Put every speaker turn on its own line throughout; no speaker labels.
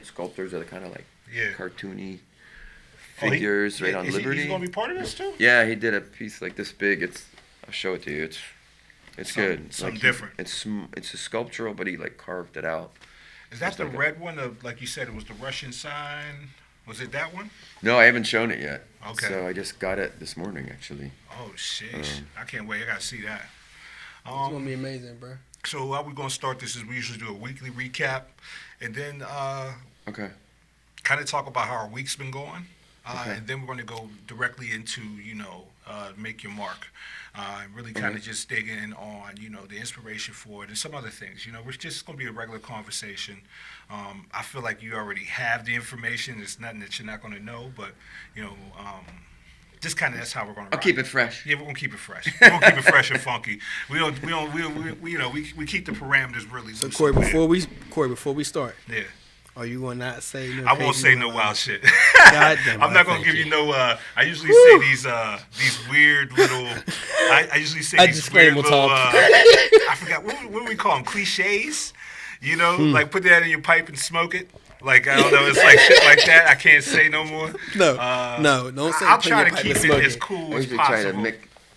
sculptors that are kind of like
Yeah.
cartoony
Oh,
figures right on
He's
Liberty.
going to be part of this too?
Yeah, he did a piece like this big. I'll show it to you. It's good.
Something
Like
different.
It's a sculptural, but he like carved it out.
Is that
It's
the
like
red one? Like you said, it was the Russian sign. Was it that one?
No, I haven't shown it yet.
Okay.
So I just got it this morning, actually.
Oh shit! I can't wait. I gotta see that.
It's gonna be amazing, bro.
So how we're gonna start this is we usually do a weekly recap, and then
Okay.
kind of talk about how our week's been going,
Okay.
and then we're going to go directly into make your mark, and really kind of just dig in on the inspiration for it and some other things. We're just going to be a regular conversation. I feel like you already have the information. It's nothing that you're not going to know, but just kind of that's how we're going to.
I'll keep it fresh.
Yeah, we're gonna keep it fresh. We're gonna keep it fresh and funky. We keep the parameters really
So
loose.
Corey, before we start,
Yeah.
are you gonna not say no?
I won't
crazy
say no
wild
wild shit.
God damn,
I'm not gonna
thank
give you
you.
no. I usually say these weird little. I usually say
A
these weird
disclaimer
little.
talk.
I forgot what do we call them? Cliches. Like put that in your pipe and smoke it. Like I don't know, it's like shit like that. I can't say no more.
No, don't say.
I'll
put
try
your
to
pipe
keep
and
it
smoke
as cool
I
as
usually try
possible.
to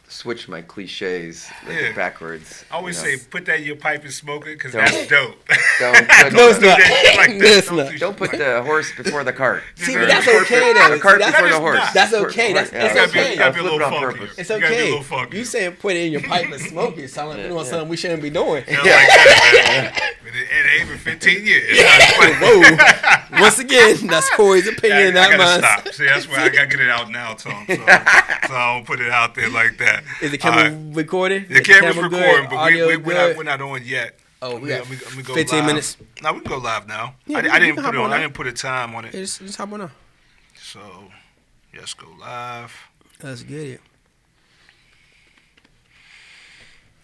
switch my cliches
Yeah.
backwards.
I always say put that in your pipe and smoke it because
Don't-
that's dope.
Don't put,
No, it's not.
That shit like
No,
that.
it's not.
do
don't
shit
put
like
the horse before the cart.
See,
Or
but that's
the
okay
The
though.
cart
See,
before the
that's
horse.
not-
That's okay. That's
You gotta be,
okay.
you gotta be a
I'll flip
little
it on
funkier.
purpose.
It's
You gotta be a
okay.
little funkier.
You saying put it in your pipe and smoke it? Sound like we're doing something we shouldn't be doing.
Like that, man. It ain't been 15 years.
Whoa! Once again, that's Corey's
I
opinion, not
gotta
mine.
stop. See, that's why I gotta get it out now, Tom. So I don't put it out there like that.
Is the camera
All right.
recording?
The camera's
camera good?
recording, but
Audio
we're
good?
not on yet.
Oh, we got
Let me go
15
live.
minutes.
No, we can go live now.
Yeah,
I
we
didn't
can
put
hop
it on.
on
I
now.
didn't put a time on it.
Hey, just hop on up.
So let's go live.
Let's get it.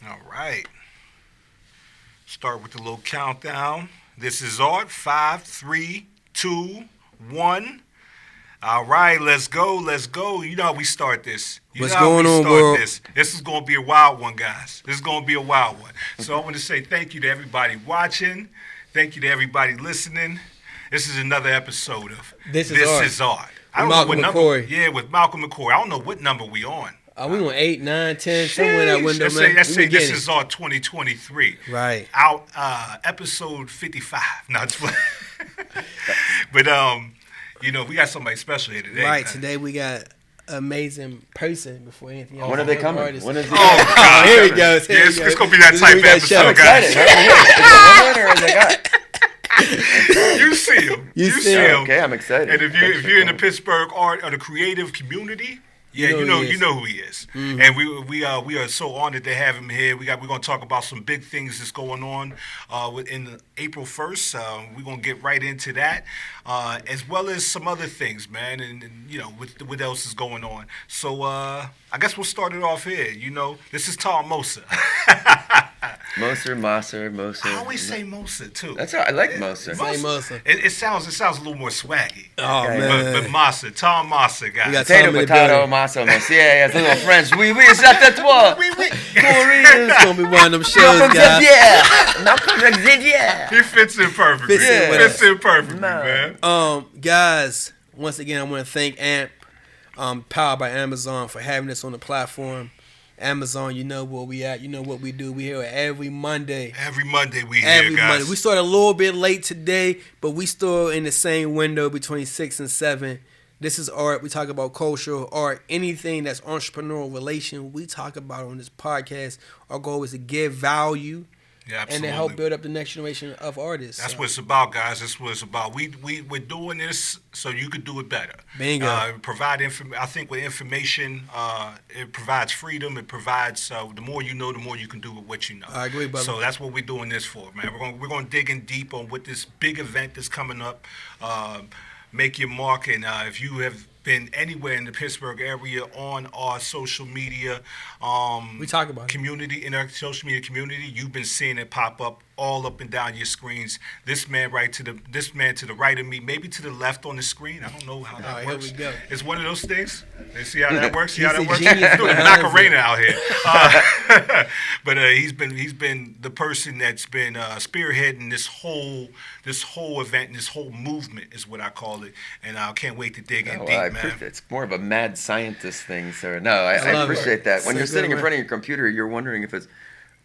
All right. Start with the little countdown. This is Art. 5, 3, 2, 1. All right, let's go. Let's go. You know how we start this.
What's going on, world?
This is going to be a wild one, guys. This is going to be a wild one. So I want to say thank you to everybody watching. Thank you to everybody listening. This is another episode of
This Is Art.
I don't
Malcolm
know what
McCoy.
number. Yeah, with Malcolm McCoy. I don't know what number we on.
We on 8, 9, 10, somewhere in that window,
Let's
man.
say, let's
We
say
get
this
it.
is our 2023.
Right.
Out episode 55. Not 20. But we got somebody special here today.
Right.
man.
Today we got amazing person before anything else.
When are they coming?
Artist.
When is it?
Oh God!
Here he goes. Here
Yeah,
he goes.
it's gonna be that
This is
type
what
of
we got show.
episode, guys.
Excited. Is it a woman or is it a guy?
You see him.
You
You
see
see
him.
him.
Okay, I'm excited.
And if
Thanks for
you're in the
coming.
Pittsburgh art or the creative community, yeah,
You know who he
you
is.
know who he is. And we are so honored to have him here. We're gonna talk about some big things that's going on in April 1st. We're gonna get right into that, as well as some other things, man. And what else is going on. So I guess we'll start it off here. This is Tom Moser.
Moser.
I always say Moser too.
That's all right. I like Moser.
Say Moser.
It sounds a little more swaggy.
Oh,
Okay.
man.
But Moser, Tom Moser, guys.
We got
Potato,
Tom in the
potato,
building.
maso, moser. Yeah, it's a little French. Oui, c'est à toi.
It's going to be one of them shows,
Malcolm
guys.
Xavier. Malcolm Xavier.
He fits in perfectly.
Fits in with
Fits
us.
in perfectly,
Man.
man.
Guys, once again, I want to thank AMP, powered by Amazon, for having us on the platform. Amazon, you know where we at. You know what we do. We here every Monday.
Every Monday we
Every
here, guys.
Monday. We started a little bit late today, but we still in the same window between 6 and 7. This is art. We talk about cultural art, anything that's entrepreneurial relation. We talk about on this podcast. Our goal is to give value
Yeah,
and
absolutely.
to help build up the next generation of artists.
That's
So,
what it's about, guys. That's what it's about. We're doing this so you could do it better.
Bingo.
I think with information, it provides freedom. It provides the more you know, the more you can do with what you know.
I agree, brother.
So that's what we're doing this for, man. We're going to dig in deep on what this big event that's coming up. Make Your Marc, and if you have been anywhere in the Pittsburgh area on our social media
we talk about it.
community, in our social media community, you've been seeing it pop up all up and down your screens. This man to the right of me, maybe to the left on the screen. I don't know how that
All right,
works.
here we go.
It's one of those things. You see how that works? See
He's
how that
a
works?
genius
Doing
behind
Macarena
it.
out here. But he's been the person that's been spearheading this whole event and this whole movement is what I call it. And I can't wait to dig in
Oh,
deep,
I
man.
appreciate it's more of a mad scientist thing, sir. No, I
love it.
appreciate that. When
So
you're sitting
good,
in front of your computer, you're wondering if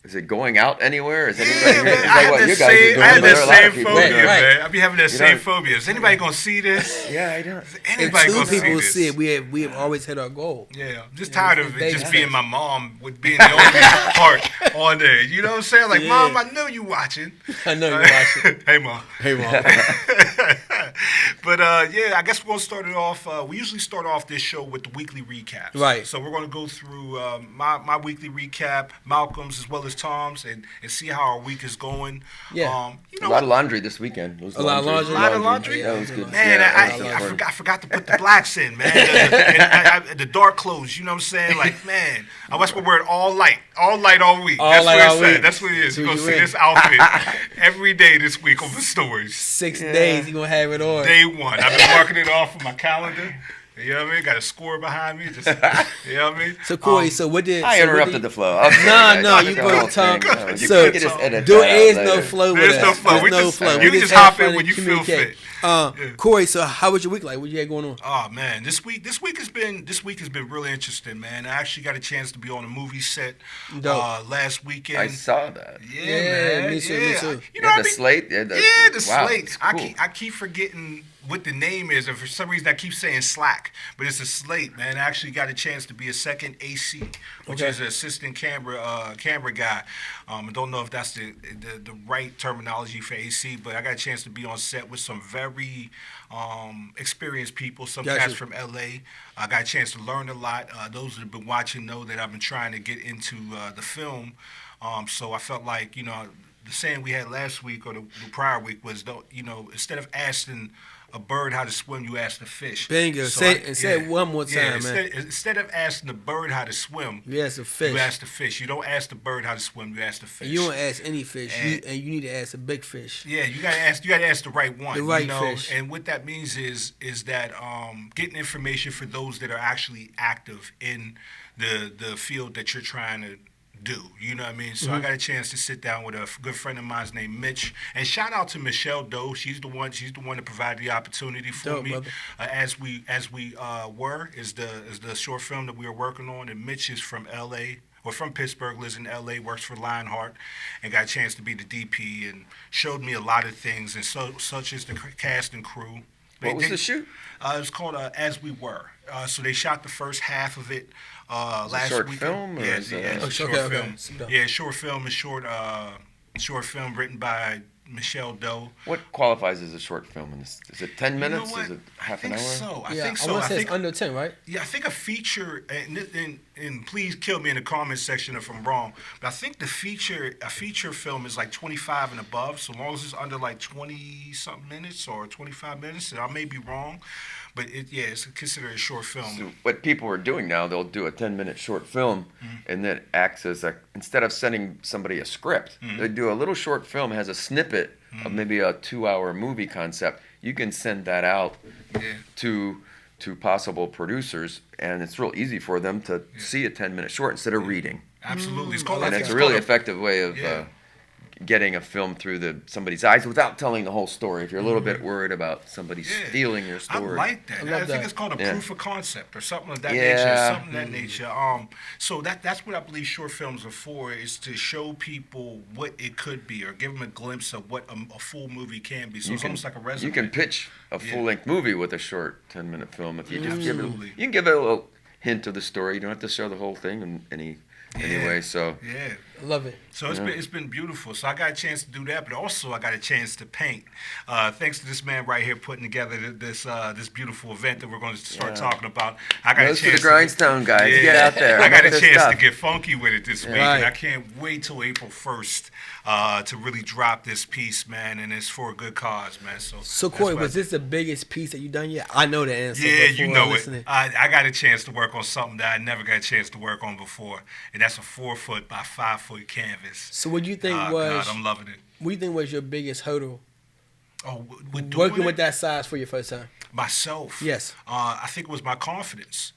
is it going out anywhere? Is anybody
Yeah,
here?
man,
Is that what you guys are doing?
I had
But there
that
are a lot of
same
people
phobia,
here.
Right.
man. I be having that
You
same
know-
phobia. Is anybody gonna see this?
Yeah, I don't.
If
Anybody
two
gonna see
people
this?
see it, we have always hit our goal.
Yeah, I'm just
Yeah,
tired
it's
of it
baby
just
steps.
being my mom with being the only part on there. You know what I'm saying? Like,
Yeah.
Mom, I know you watching.
I know you're watching.
Hey, Mom.
Hey, Mom.
But yeah, I guess we're gonna start it off. We usually start off this show with the weekly recaps.
Right.
So we're gonna go through my weekly recap, Malcolm's as well as Tom's, and see how our week is going.
Yeah.
You
A
know
lot
what?
of laundry this weekend. It was
A lot of laundry.
A lot of laundry?
That was good.
Man,
Yeah,
I forgot to put the blacks in, man. The dark clothes, you know what I'm saying? Like, man, I was gonna wear it all light all week.
All
That's
light
what
all
it said.
week.
That's what it is.
That's
You're
what
gonna
you
see
in.
this outfit every day this week on the stores.
6 days, you gonna have it on.
Day one. I've been marking it off on my calendar. You know what I mean? Got a score behind me. Just, you know what I mean?
So Corey, so what did
I
so what
interrupted
did-
the flow. I'm sorry,
No,
guys.
no,
That's
you
the
broke
whole
the tongue.
thing. No,
So,
you can just edit
There
that
is
out
no
later.
flow with
There's
us.
no flow.
There's
We
no
just-
flow.
you
We
can
just
just
have
hop
fun
in
and
when you feel
communicate.
fit.
Corey, so how was your week like? What you had going on?
Oh man, this week has been really interesting, man. I actually got a chance to be on a movie set
Dope.
last weekend.
I saw that.
Yeah,
Yeah,
man.
me too,
yeah.
me too.
You know,
Yeah,
I
the
mean,
slate. Yeah,
the
wow,
slate.
it's
I
cool.
keep forgetting what the name is, and for some reason I keep saying Slack, but it's a slate, man. I actually got a chance to be a second AC, which
Okay.
is an assistant camera guy. I don't know if that's the right terminology for AC, but I got a chance to be on set with some very experienced people, some
Gotcha.
cats from LA. I got a chance to learn a lot. Those that have been watching know that I've been trying to get into the film. So I felt like, you know, the saying we had last week or the prior week was, you know, instead of asking a bird how to swim, you ask the fish.
Bingo.
So
Say it one more time, man.
Instead of asking the bird how to swim,
You ask a fish.
you ask the fish. You don't ask the bird how to swim. You ask the fish.
And you don't ask any fish,
And-
and you need to ask a big fish.
Yeah, you gotta ask. You gotta ask the right one.
The right
you know?
fish.
And what that means is that getting information for those that are actually active in the field that you're trying to do. You know what I mean? So
Mm-hmm.
I got a chance to sit down with a good friend of mine named Mitch, and shout out to Michelle Doe. She's the one that provided the opportunity for
Dope,
me.
brother.
As we is the short film that we were working on, and Mitch is from L.A. or from Pittsburgh, lives in L.A., works for Lionheart, and got a chance to be the DP and showed me a lot of things, and such as the cast and crew.
What was the shoot?
It was called As We Were. So they shot the first half of it last
short
week.
film, or
Yeah,
is
yeah,
it-
it's a
Oh,
short
okay.
film. Yeah, short film is short film written by Michelle Doe.
What qualifies as a short film? Is it 10
You know
minutes?
what?
Is it half
I
an
think
hour?
so. I
Yeah,
think
I
so.
want
I
to say
think
it's under 10, right?
yeah, I think a feature, and please kill me in the comment section if I'm wrong, but I think a feature film is like 25 and above, so long as it's under like 20-something minutes or 25 minutes, and I may be wrong, but it's considered a short film.
So what people are doing now, they'll do a 10-minute short film, and that acts as instead of sending somebody a script, they do a little short film, has a snippet of maybe a 2-hour movie concept. You can send that out to possible producers, and it's real easy for them to see a 10-minute short instead of reading.
Absolutely. It's called,
And
I
it's
think
a really
called
effective way of getting a film through somebody's eyes without telling the whole story. If you're a little bit worried about somebody stealing your
I
story.
like that.
I
I,
love
think
that.
it's called a
Yeah.
proof of concept or something of that
Yeah.
nature. Something of that nature. So that's what I believe short films are for, is to show people what it could be or give them a glimpse of what a full movie can be. So it's almost like a resume.
You can pitch a full-length movie with a short 10-minute film if you just give it.
Absolutely.
You can give it a little hint of the story. You don't have to show the whole thing in any way. So
Yeah.
I love it.
So it's been beautiful. So I got a chance to do that, but also I got a chance to paint. Thanks to this man right here putting together this beautiful event that we're going to start talking about. I got
Goes
a
to
chance
the grindstone, guys.
Yeah.
Get out there.
I got a
Make this
chance
stuff.
to get funky with it this week,
Right.
and I can't wait till April 1st to really drop this piece, man. And it's for a good cause, man. So
So
that's
Corey,
what
was this the biggest piece that you done yet? I know the answer.
Yeah,
but
you
for
know
listening-
it. I got a chance to work on something that I never got a chance to work on before, and that's a 4 foot by 5 foot canvas.
So what do you think
God, I'm loving it.
What do you think was your biggest hurdle
With
working with that size for your first time?
myself.
Yes.
I think it was my confidence.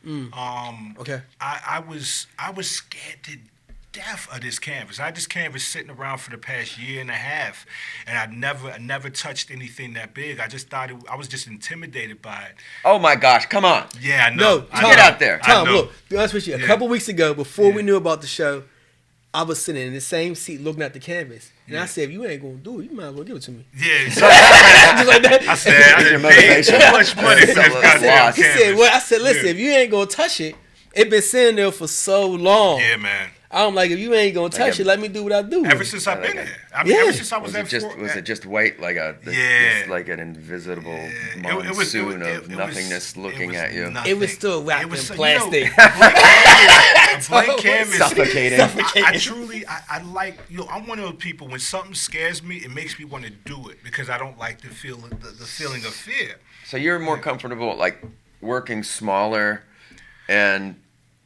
Okay.
I was scared to death of this canvas. I had this canvas sitting around for the past year and a half, and I never touched anything that big. I just thought I was just intimidated by it.
Oh my gosh, come on.
Yeah, I know.
No,
I
Tom,
Get
know.
out there.
I
Tom,
know.
look, to be honest with you, a
Yeah.
couple weeks ago, before we
Yeah.
knew about the show, I was sitting in the same seat looking at the canvas. And I
Yeah.
said, if you ain't going to do it, you might as well give it to me.
Yeah.
Just like that.
I said I
Your
didn't pay
motivation.
too much money for this
Sell it
goddamn
lost.
He
canvas.
said, well, I said, listen,
Yeah.
if you ain't going to touch it, it been sitting there for so long.
Yeah, man.
I'm like, if you ain't going to touch it, let me do what I do. with
Ever
it.
since I've
I like
been
it.
here. I mean,
Yeah.
ever since I was,
Was it just white like
Yeah.
like an invisible
It
monsoon
was-
of nothingness looking
was
at you?
nothing.
It was still wrapped
It was
in
so-
plastic.
a blank canvas.
Suffocating.
I truly, I like, I'm one of those people, when something scares me, it makes me want to do it because I don't like the feeling of fear.
So you're more comfortable like working smaller and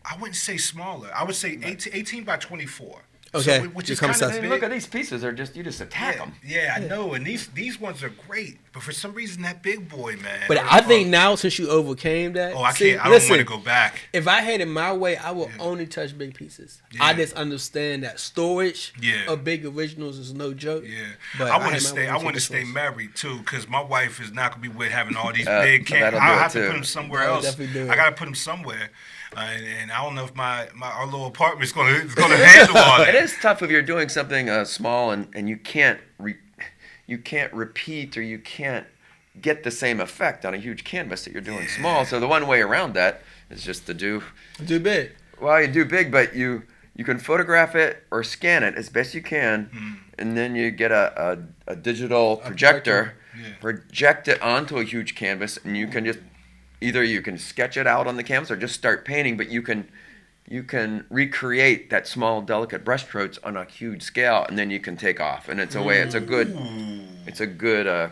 I wouldn't say smaller. I would say 18 by 24.
Okay.
So, which
You
is
come
kind of
size.
big.
look at these pieces. They're just you just attack them.
Yeah, I know. And these ones are great. But for some reason, that big boy, man.
But I think now, since you overcame that,
Oh, I
see,
can't. I don't
listen,
want to go back.
if I had it my way, I would only touch big pieces. I
Yeah.
just understand that storage
Yeah.
of big originals is no joke.
Yeah,
But
I want
had
to
my
stay.
way
I
with
want to
this
stay
one.
married too, because my wife is not gonna be with having all these
So
big
that'll
canvases.
do
I'll
it
have to
too.
put them somewhere
That'll
else.
definitely do it.
I gotta put them somewhere, and I don't know if our little apartment's gonna handle all that.
It is tough if you're doing something small and you can't repeat or you can't get the same effect on a huge canvas that you're doing small. So the one way around that is just to do
Do big.
well, you do big, but you can photograph it or scan it as best you can, and then you get a digital projector, project it onto a huge canvas, and you can just either you can sketch it out on the canvas or just start painting, but you can recreate that small, delicate brushstrokes on a huge scale, and then you can take off. And it's a way. It's a good.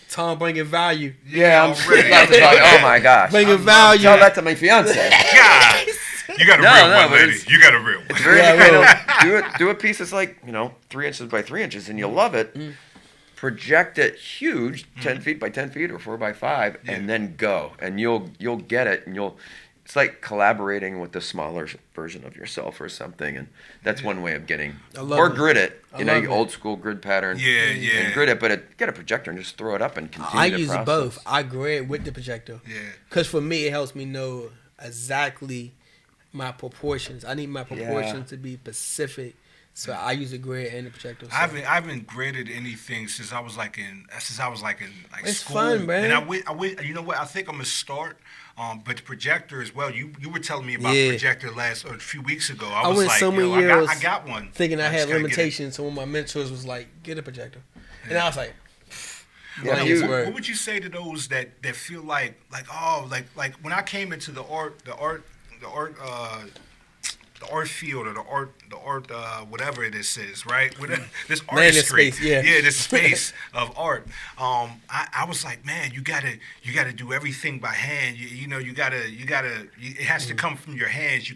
Tom bringing value.
Yeah, I'm
already.
about to talk. Oh my gosh!
Bringing value.
Tell that to my fiance.
God, you got a
No,
real
no,
one,
but
lady.
it's-
You got a real one.
It's very
Yeah,
kind of do a piece that's like 3 inches by 3 inches, and you'll love it. Project it huge, 10 feet by 10 feet or 4 by 5, and then go, and you'll get it, and it's like collaborating with the smaller version of yourself or something, and that's one way of getting
love
or
it.
grid it.
I
You know,
love
you
it.
old school grid pattern.
Yeah, yeah.
And grid it, but get a projector and just throw it up and continue.
I
the
use
process.
both. I grade with the projector.
Yeah.
Because for me, it helps me know exactly my proportions. I need my proportions to be specific. So I use a grid and the projector. So.
I haven't graded anything since I was like in
It's
school.
fun, man.
And I went. You know what? I think I'm gonna start. But the projector as well. You were telling me about
Yeah.
the projector a few weeks ago. I
I
was
went
like,
so many
yo,
years
I got one.
thinking I
just
had
gotta get it.
limitations. So when my mentors was like, get a projector. And I was like,
Yeah,
blank
you-
as word.
What would you say to those that feel like when I came into the art field or the art whatever this is, right? This artistry,
space, yeah.
this space of art. I was like, man, you gotta do everything by hand. It has to come from your hands. You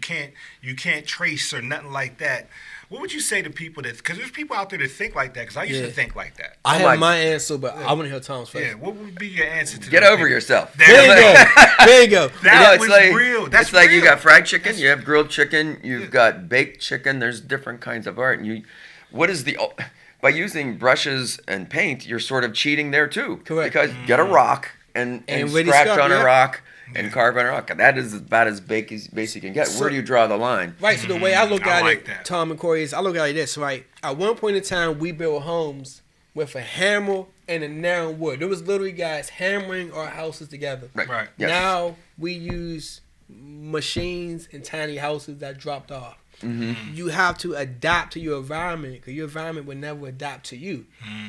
can't trace or nothing like that. What would you say to people because there's people out there that think like that? Because I used to think like that.
I
Oh
have
my-
my answer, but I want to hear Tom's first.
Yeah, what would be your answer to
Get
those
over
people?
yourself.
There you go. There you go.
That
No, it's
was
like
real. That's
it's like you
real.
got fried chicken, you have grilled chicken, you've got baked chicken. There's different kinds of art, and by using brushes and paint, you're sort of cheating there too.
Correct.
Because get a rock and
really
scratch
scarf,
on
yeah.
a rock and carve on a rock. That is about as basic you can get. Where do you draw the line?
Right, so the way I look
I
at
like
it,
that.
Tom and Corey, is I look at it this, right? At one point in time, we built homes with a hammer and a nail and wood. There was literally guys hammering our houses together.
Right.
Yes.
Now we use machines and tiny houses that dropped off.
Mm-hmm.
You have to adapt to your environment because your environment will never adapt to you.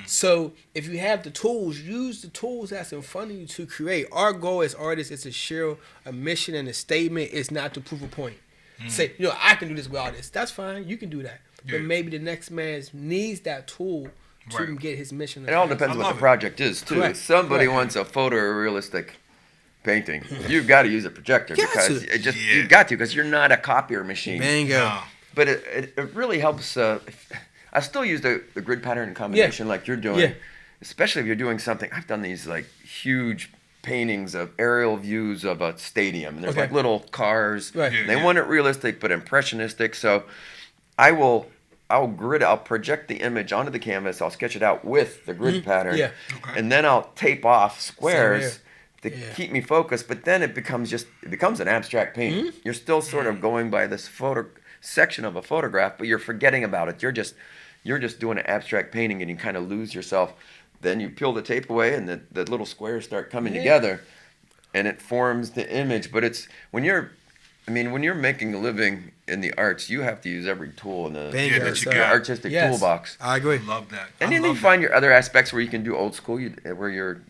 So if you have the tools, use the tools that's in front of you to create. Our goal as artists is to share a mission and a statement. It's not to prove a point. Say, I can do this with all this. That's fine. You can do that.
Yeah.
But maybe the next man needs that tool to
Right.
get his mission.
It all
across.
depends
I
what
love
the
it.
project is too.
Correct.
If somebody
Correct.
wants a photorealistic painting, you've got to use a projector
Got
because
to.
you've got to because you're not a copier machine.
Bingo.
No.
but it really helps. I still use the grid pattern in combination like you're doing,
Yeah.
especially if you're doing something. I've done these like huge paintings of aerial views of a stadium, and there's
Okay.
like little cars.
Right.
Yeah,
And they
yeah.
want it realistic but impressionistic. So I'll project the image onto the canvas. I'll sketch it out with the grid pattern,
Yeah.
Okay.
and then I'll tape off squares to
Yeah.
keep me focused. But then it becomes an abstract painting. You're still sort of going by this section of a photograph, but you're forgetting about it. You're just doing an abstract painting, and you kind of lose yourself. Then you peel the tape away, and the little squares start coming together, and it forms the image. But it's when you're making a living in the arts, you have to use every tool in the
Bingo,
that you
sir.
got.
artistic
Yes.
toolbox.
I agree.
I love that.
And
I
then you
love
find your other aspects where you can do old school, where you're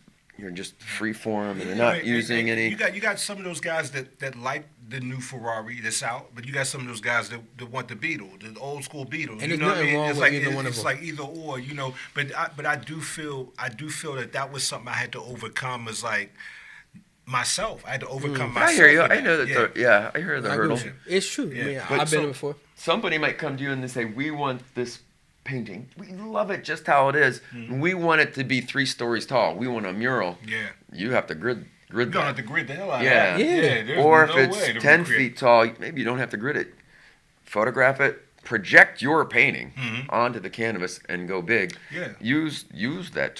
just free form and you're not
Right,
using
and
any.
You got some of those guys that like the new Ferrari that's out, but you got some of those guys that want the Beetle, the old school Beetle.
And
you
there's
know what I
nothing
mean?
wrong
It's
with
like
either one of
it's
them.
like either or, you know. But I do feel that was something I had to overcome as like myself. I had to overcome myself.
I hear you.
with
I know that. I hear the
I agree
hurdle.
with you. It's true.
Yeah.
I mean,
But
I've been
so-
there before.
Somebody might come to you and they say, "We want this painting. We love it just how it is. We want it to be 3 stories tall. We want a mural."
Yeah.
You have to grid
You don't
that.
have to grid the hell out
Yeah.
of that.
Yeah.
There's
Or
no
if
way
it's
to
10
recreate.
feet tall, maybe you don't have to grid it. Photograph it, project your painting onto the canvas, and go big.
Yeah.
Use that tool.